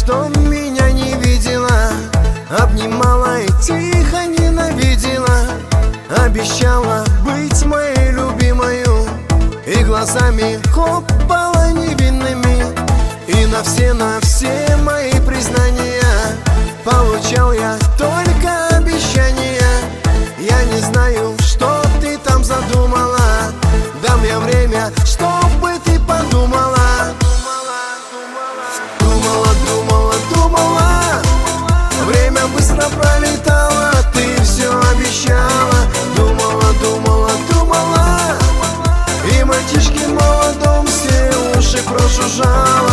что меня не видела, обнимала и тихо ненавидела, обещала быть моей любимою, и глазами хлопала невинными. И на все мои признания получал я только обещания. Я не знаю, что ты там задумала, дам я время, чтобы ты подумала. Думала, время быстро пролетало, ты все обещала. Думала, и мальчишки в молодом все уши прожужжала.